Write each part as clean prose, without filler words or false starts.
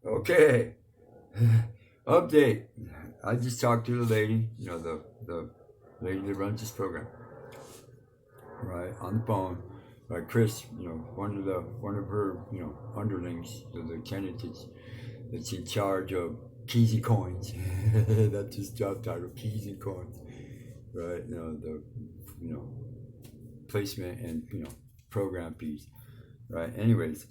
Okay. Update. I just talked to the lady, the lady that runs this program, right, on the phone. Right, Chris, one of her, underlings, the lieutenant that's in charge of keys and coins. That's his job title, keys and coins. Right, the you know placement and program piece. Right. Anyways,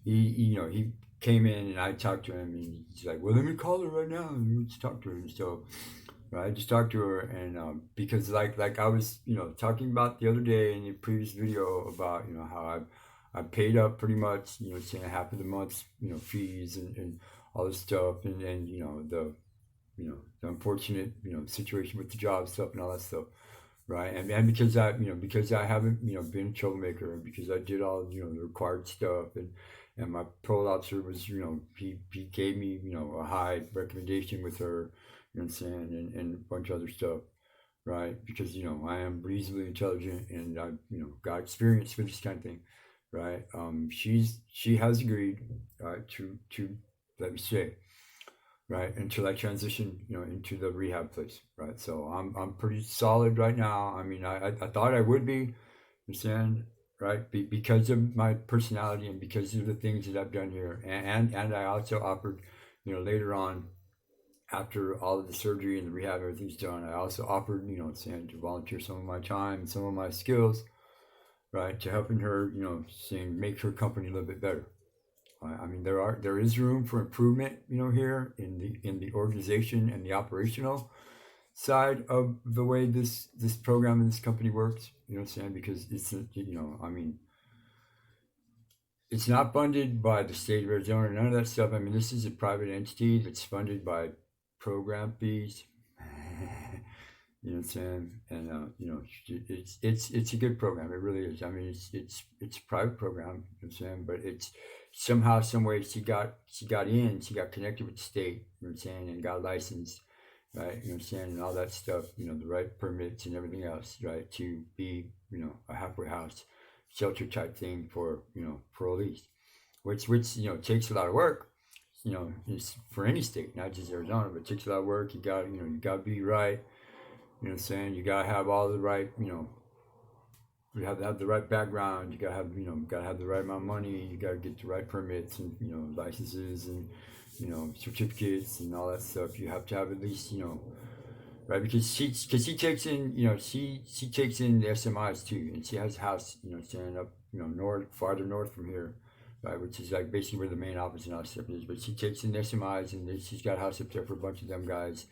he came in and I talked to him and he's like, well, let me call her right now and let's talk to her. And so, right, I just talked to her and because like I was talking about the other day in the previous video about how I paid up pretty much saying half of the month's fees and all this stuff and the unfortunate situation with the job stuff and all that stuff, right? And because I haven't been a troublemaker and because I did all the required stuff and my parole officer was he gave me a high recommendation with her, you know what I'm saying, and a bunch of other stuff, right? Because I am reasonably intelligent and I got experience with this kind of thing, right? She has agreed, to let me stay, right, until I transition, into the rehab place, right? So I'm pretty solid right now. I mean, I thought I would be, understand, right, because of my personality and because of the things that I've done here, and I also offered, later on after all of the surgery and the rehab, everything's done. I also offered, saying to volunteer some of my time, some of my skills, right, to helping her, saying make her company a little bit better. I mean, there is room for improvement, here in the organization and the operational side of the way this program and this company works. You know what I'm saying? Because I mean, it's not funded by the state of Arizona, none of that stuff. I mean, this is a private entity that's funded by program fees. You know what I'm saying? And it's a good program. It really is. I mean, it's a private program. You know what I'm saying? But it's somehow, some way, she got in. She got connected with the state. You know what I'm saying? And got licensed, right? You know what I'm saying? And all that stuff. The right permits and everything else, right? To be a halfway house shelter type thing for parolees, which takes a lot of work. It's for any state, not just Arizona, but it takes a lot of work. You got to be right. You know what I'm saying? You gotta have all the right, you have to have the right background. You gotta have the right amount of money. You gotta get the right permits and licenses and certificates and all that stuff. You have to have at least right, because she takes in she takes in the SMIs too, and she has a house standing up north, farther north from here, right, which is like basically where the main office and all that stuff is. But she takes in the SMIs and she's got a house up there for a bunch of them guys.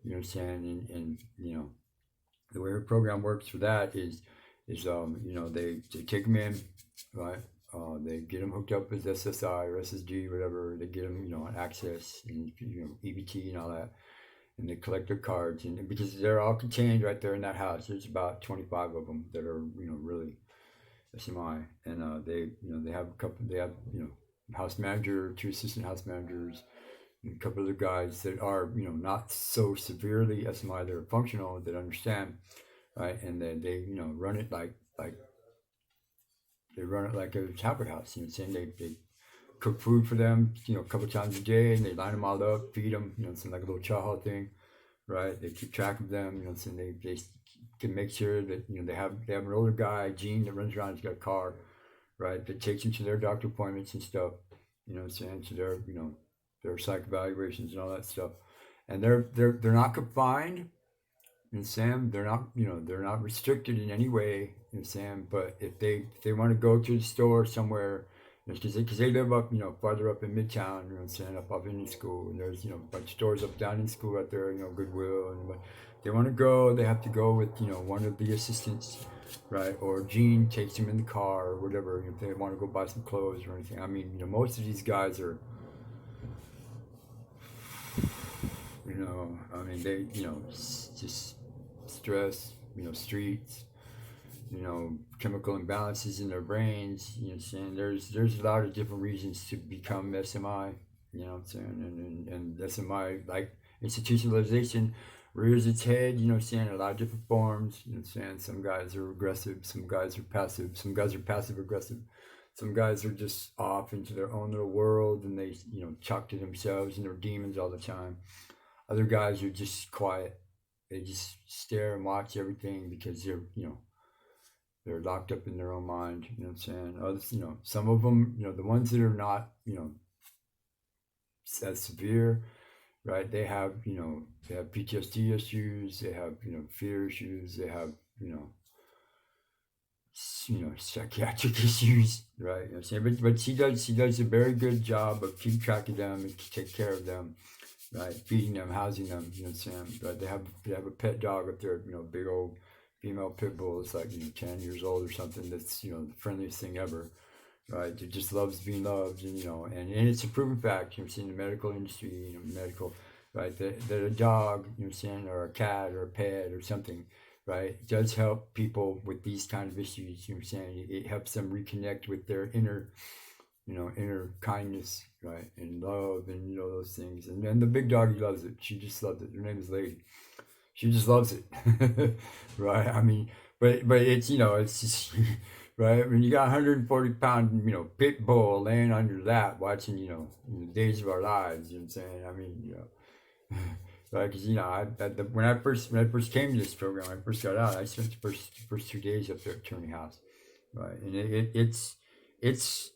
You know what I'm saying? And the way her program works for that is they take them in, right? They get them hooked up with SSI or SSG, whatever. They get them, on access and EBT and all that, and they collect their cards. And because they're all contained right there in that house, there's about 25 of them that are really SMI, and they have a couple. They have house manager, two assistant house managers, a couple of the guys that are not so severely SMI, they're functional, that understand, right, and then they run it like they run it like a chopper house. Saying they cook food for them a couple times a day, and they line them all up, feed them, it's like a little chow thing, right? They keep track of them, saying they can make sure that they have an older guy, Gene, that runs around. He's got a car, right, that takes them to their doctor appointments and stuff. Saying to their psych evaluations and all that stuff, and they're not confined. And Sam, they're not restricted in any way. And Sam, but if they want to go to the store somewhere, because they live up farther up in Midtown, Sam, up in the school, and there's a bunch of stores up down in school out there, Goodwill, and but they want to go, they have to go with one of the assistants, right? Or Gene takes them in the car or whatever. If they want to go buy some clothes or anything. I mean, most of these guys are I mean, they, just stress, streets, chemical imbalances in their brains, saying there's a lot of different reasons to become SMI, I'm saying, and SMI, like institutionalization, rears its head, saying a lot of different forms, saying some guys are aggressive, some guys are passive aggressive, Some guys are just off into their own little world, and they, talk to themselves and their demons all the time. Other guys are just quiet. They just stare and watch everything because they're locked up in their own mind. You know what I'm saying? Others, some of them, the ones that are not, as severe, right? They have PTSD issues. They have, fear issues. They have, you know, psychiatric issues, right? You know what I'm saying? But she does a very good job of keep track of them and take care of them, right? Feeding them, housing them. You know what I'm saying? But they have a pet dog up there, big old female pit bull. It's like 10 years old or something. That's the friendliest thing ever, right? It just loves being loved, and it's a proven fact. In the medical industry, medical, right? That a dog, or a cat or a pet or something, right, does help people with these kind of issues. It helps them reconnect with their inner kindness, right, and love, and those things. And then the big doggy loves it. She just loves it. Her name is Lady. She just loves it, right? I mean, but it's just right when you got 140-pound pit bull laying on your lap watching the Days of Our Lives. You know what I'm saying? I mean, right? Because when I first came to this program, when I first got out, I spent the first 2 days up there at Turney House, right? And it's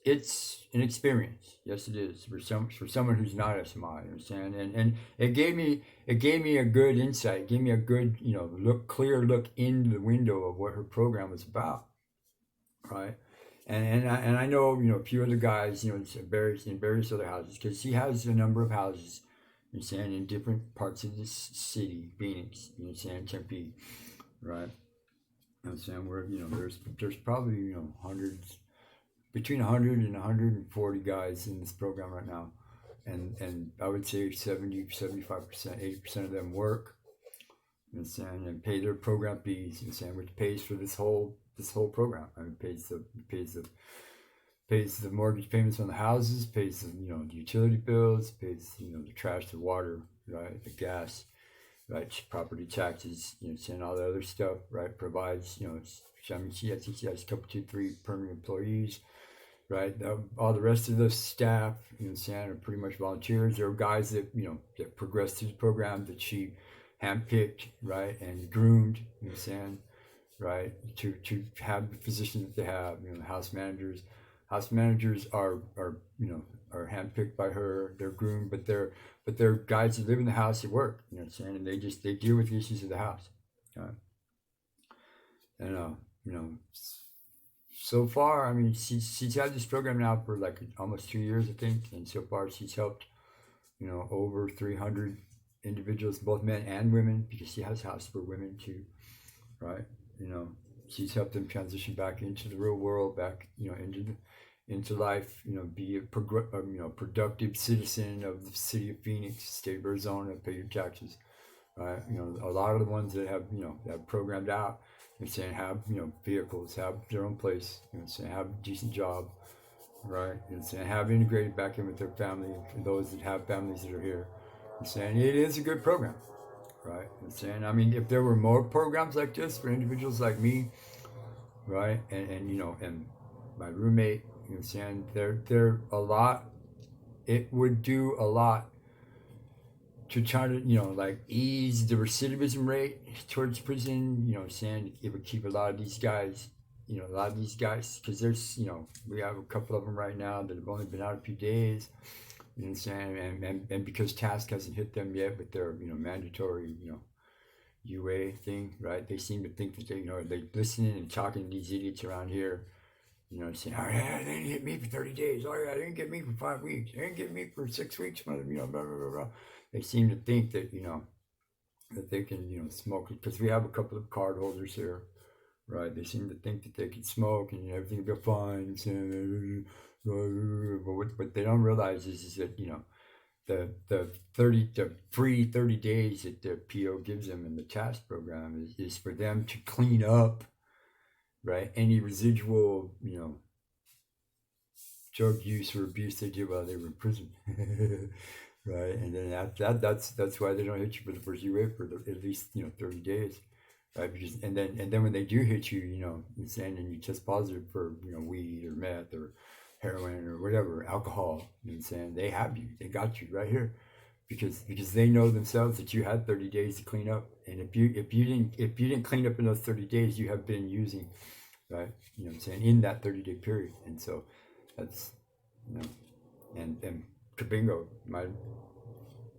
an experience. Yes, it is for someone who's not SMI. You understand? And it gave me a good insight, gave me a good clear look into the window of what her program was about, right? And I know a few other guys in various other houses, because she has a number of houses, you understand, in different parts of this city, Phoenix, you understand, Tempe, right? You understand where there's probably hundreds, between 100 and 140 guys in this program right now, and I would say 70-75%, 80% of them work, you understand, and pay their program fees, you understand, which pays for this whole program. I mean, pays the mortgage payments on the houses, pays the utility bills, pays the trash, the water, right, the gas, right, property taxes, and all the other stuff, right, provides, I mean, I think she has a couple, 2, 3 permanent employees, right. All the rest of the staff, are pretty much volunteers. There are guys that progressed through the program that she handpicked, right, and groomed, right, to have the position that they have. House managers. House managers are handpicked by her. They're groomed, but they're guys that live in the house at work. And they deal with the issues of the house. And so far, I mean, she's had this program now for like almost 2 years, I think, and so far she's helped over 300 individuals, both men and women, because she has house for women too, right? She's helped them transition back into the real world, back into life, be a productive citizen of the city of Phoenix, state of Arizona, pay your taxes, right? A lot of the ones that have programmed out, have vehicles, have their own place, have a decent job, right? Have integrated back in with their family, and those that have families that are here. It is a good program, right? I mean, if there were more programs like this for individuals like me, right, and my roommate, there a lot. It would do a lot to try to like ease the recidivism rate towards prison. It would keep a lot of these guys, because there's we have a couple of them right now that have only been out a few days. And because task hasn't hit them yet with their mandatory UA thing, right? They seem to think that they listening and talking to these idiots around here, saying, oh yeah, they didn't hit me for 30 days. Oh yeah, they didn't get me for 5 weeks. They didn't get me for 6 weeks. Blah, blah, blah, blah. They seem to think that that they can smoke, because we have a couple of card holders here, right? They seem to think that they can smoke and everything will be fine. But what they don't realize is that the free 30 days that the PO gives them in the task program is for them to clean up, right, any residual drug use or abuse they did while they were in prison. Right, and then that's why they don't hit you for the first UA for at least 30 days, right? Because and then when they do hit you, and you test positive for weed or meth or heroin or whatever, alcohol. You know what I'm saying? They have you. They got you right here because they know themselves that you had 30 days to clean up, and if you didn't clean up in those 30 days, you have been using, right? You know what I'm saying, in that 30-day period. And so that's, you know, and Kabingo, my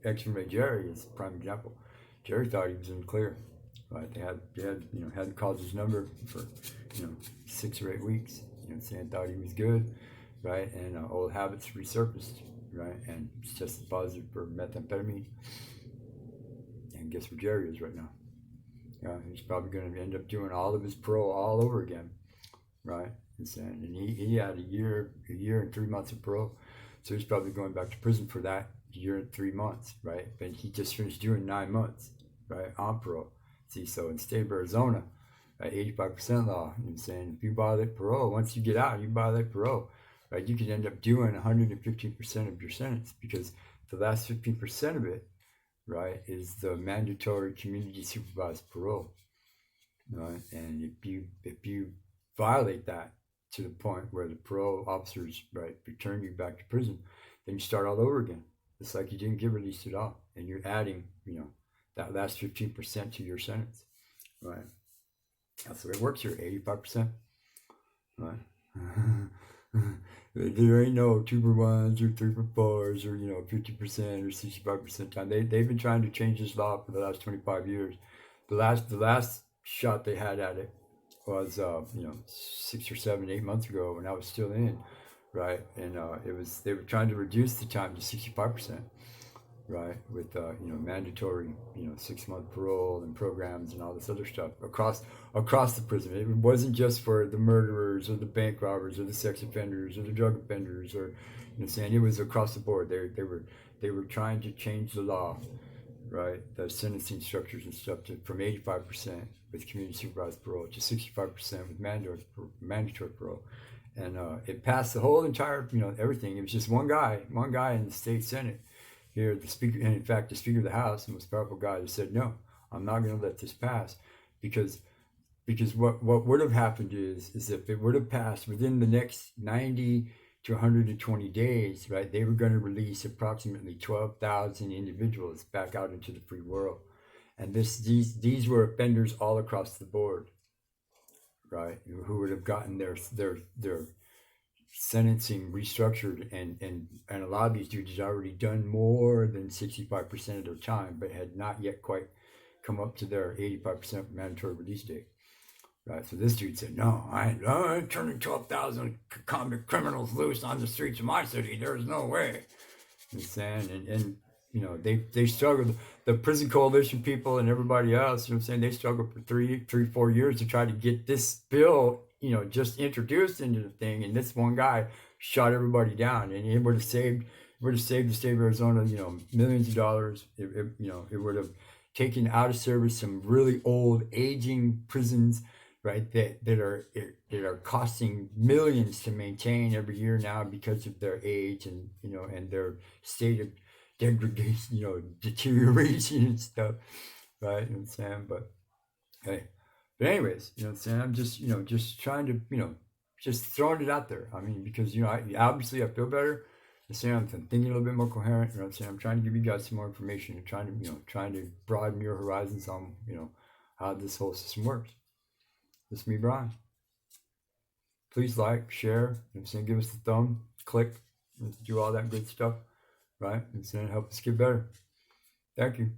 ex-roommate Jerry is a prime example. Jerry thought he was in the clear, right? They had hadn't called his number for 6 or 8 weeks. You know what I'm saying? Thought he was good, right? And old habits resurfaced, right? And it's tested positive for methamphetamine. And guess where Jerry is right now? Yeah, he's probably going to end up doing all of his parole all over again, right? And he had a year and 3 months of parole, so he's probably going back to prison for that year and 3 months, right? But he just finished doing 9 months, right, on parole. See, so in the state of Arizona, at 85% law, you know what I'm saying, if you violate parole, once you get out, you violate parole, right? You could end up doing 115% of your sentence, because the last 15% of it, right, is the mandatory community supervised parole, right? And if you violate that to the point where the parole officers, right, return you back to prison, then you start all over again. It's like you didn't get released at all, and you're adding, that last 15% to your sentence, right? That's the way it works here, 85%, right? There ain't no 2 for 1s or 3 for 4s or 50% or 65% time. They've been trying to change this law for the last 25 years. The last shot they had at it was 6 or 7, 8 months ago when I was still in, right? And they were trying to reduce the time to 65%, right? With mandatory 6-month parole and programs and all this other stuff across the prison. It wasn't just for the murderers or the bank robbers or the sex offenders or the drug offenders, or saying, it was across the board. They were trying to change the law, right? The sentencing structures and stuff from 85% with community supervised parole to 65% with mandatory parole. And it passed the whole entire, everything. It was just one guy in the state Senate here, the speaker, and in fact, the Speaker of the House, the most powerful guy, who said, no, I'm not going to let this pass, because what would have happened is if it would have passed within the next 90 to 120 days, right, they were going to release approximately 12,000 individuals back out into the free world. And these were offenders all across the board, right, who would have gotten their sentencing restructured, and a lot of these dudes had already done more than 65% of their time, but had not yet quite come up to their 85% mandatory release date, right? So this dude said, no, I ain't turning 12,000 convict criminals loose on the streets of my city. There's no way. And saying, and they struggled. The prison coalition people and everybody else, they struggled for 4 years to try to get this bill just introduced into the thing, and this one guy shot everybody down, and it would have saved the state of Arizona, millions of dollars. It would have taken out of service some really old, aging prisons, right? That are costing millions to maintain every year now because of their age and and their state of degradation, deterioration and stuff, right? You know what I'm saying? But hey. But anyways, I'm just trying to, just throwing it out there. I mean, because, obviously I feel better. I'm thinking a little bit more coherent. I'm trying to give you guys some more information and trying to broaden your horizons on, how this whole system works. This is me, Brian. Please like, share, give us the thumb, click, do all that good stuff, right? Help us get better. Thank you.